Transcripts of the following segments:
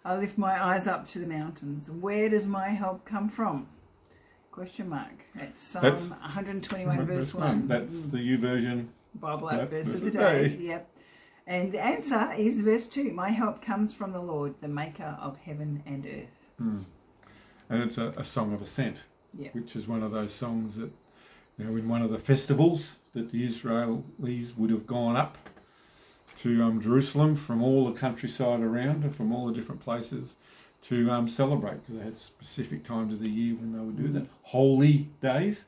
I lift my eyes up to the mountains. Where does my help come from? Question mark. That's Psalm 121 verse 1. That's the YouVersion Bible app verse of the day. Yep. And the answer is verse 2. My help comes from the Lord, the maker of heaven and earth. And it's a song of ascent, yep. which is one of those songs that, in one of the festivals that the Israelis would have gone up to Jerusalem from all the countryside around and from all the different places to celebrate, because they had specific times of the year when they would do that. Holy days,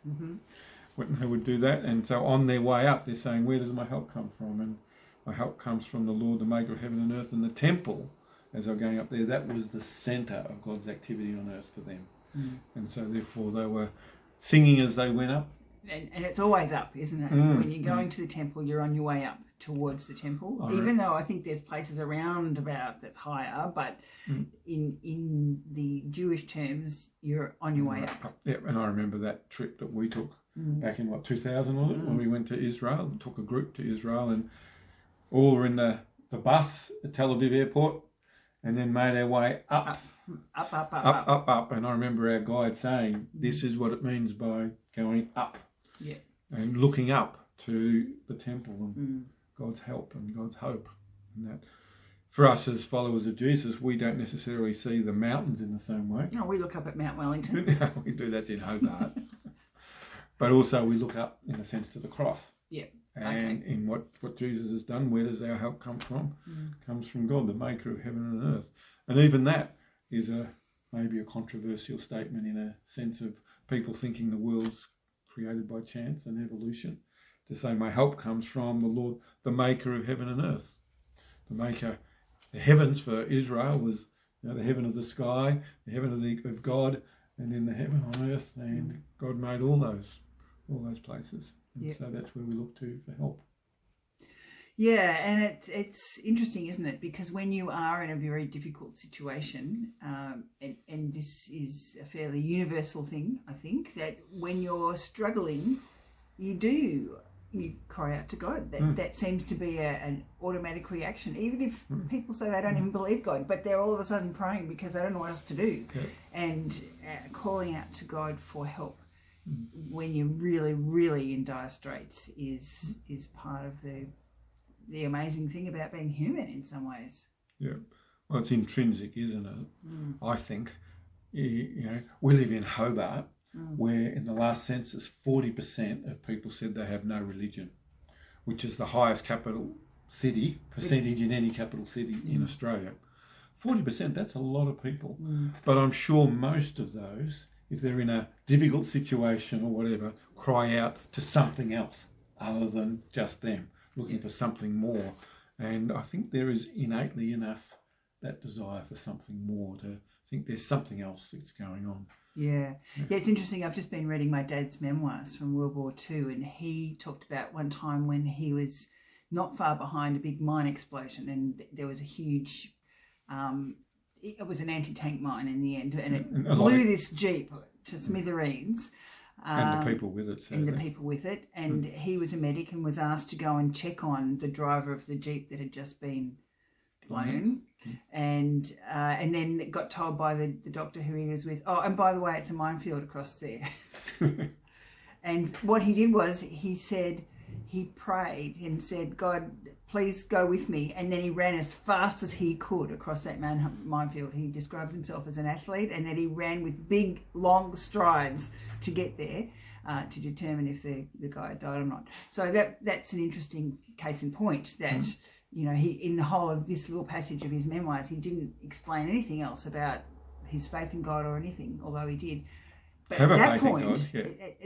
when they would do that. And so on their way up, they're saying, where does my help come from? And my help comes from the Lord, the maker of heaven and earth. And the temple, as they were going up there, that was the centre of God's activity on earth for them. And so therefore they were singing as they went up. And it's always up, isn't it? When you're going to the temple, you're on your way up towards the temple. Even though I think there's places around about that's higher, but in the Jewish terms, you're on your way up. Yeah, and I remember that trip that we took back in 2000, was it? When we went to Israel, we took a group to Israel, and all were in the bus at Tel Aviv airport, and then made our way up. Up. And I remember our guide saying, this is what it means by going up. Yeah. And looking up to the temple and God's help and God's hope. And that for us as followers of Jesus, we don't necessarily see the mountains in the same way. No, we look up at Mount Wellington. We do, that's in Hobart. But also we look up, in a sense, to the cross. Yeah. And in what Jesus has done, where does our help come from? Comes from God, the maker of heaven and earth. And even that is maybe a controversial statement, in a sense of people thinking the world's created by chance and evolution, to say my help comes from the Lord, the maker of heaven and earth. The maker, the heavens for Israel was the heaven of the sky, the heaven of God, and then the heaven on earth, and God made all those places. And so that's where we look to for help. Yeah, and it's interesting, isn't it? Because when you are in a very difficult situation, and this is a fairly universal thing, I think, that when you're struggling, you cry out to God. That seems to be an automatic reaction, even if people say they don't even believe God, but they're all of a sudden praying because they don't know what else to do, and calling out to God for help when you're really, really in dire straits is part of the amazing thing about being human in some ways. Yeah, well, it's intrinsic, isn't it? I think, we live in Hobart, where in the last census 40% of people said they have no religion, which is the highest capital city percentage in any capital city in Australia. 40%, that's a lot of people. But I'm sure most of those, if they're in a difficult situation or whatever, cry out to something else other than just them, looking for something more. And I think there is innately in us that desire for something more, to think there's something else that's going on. Yeah, it's interesting. I've just been reading my dad's memoirs from World War II, and he talked about one time when he was not far behind a big mine explosion, and there was a huge, it was an anti-tank mine in the end, and it blew this Jeep to smithereens. And the people with it. And he was a medic and was asked to go and check on the driver of the Jeep that had just been blown. And then got told by the doctor who he was with, oh, and by the way, it's a minefield across there. And what he did was he prayed and said, God, please go with me. And then he ran as fast as he could across that minefield. He described himself as an athlete, and then he ran with big, long strides to get there, to determine if the guy had died or not. So that's an interesting case in point that, he, in the whole of this little passage of his memoirs, he didn't explain anything else about his faith in God or anything, although he did. But at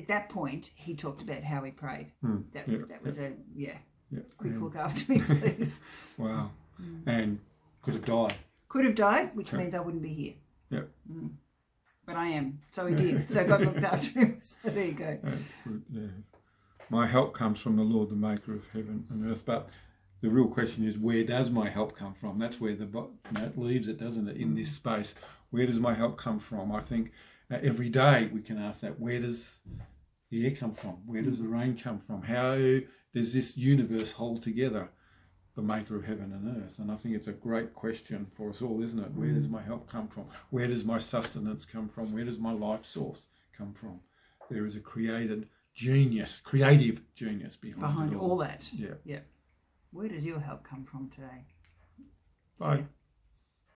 that point, he talked about how he prayed. That was quick look after me, please. Wow. And could have died. Could have died, which means I wouldn't be here. Yeah. But I am. So he did. So God looked after him. So there you go. That's good, yeah. My help comes from the Lord, the maker of heaven and earth. But the real question is, where does my help come from? That's where it leaves it, doesn't it, in this space. Where does my help come from? I think every day we can ask that. Where does the air come from? Where does the rain come from? How does this universe hold together? the maker of heaven and earth. And I think it's a great question for us all, isn't it? Where does my help come from? Where does my sustenance come from? Where does my life source come from? There is a creative genius behind all that. Yeah. Where does your help come from today? Bye.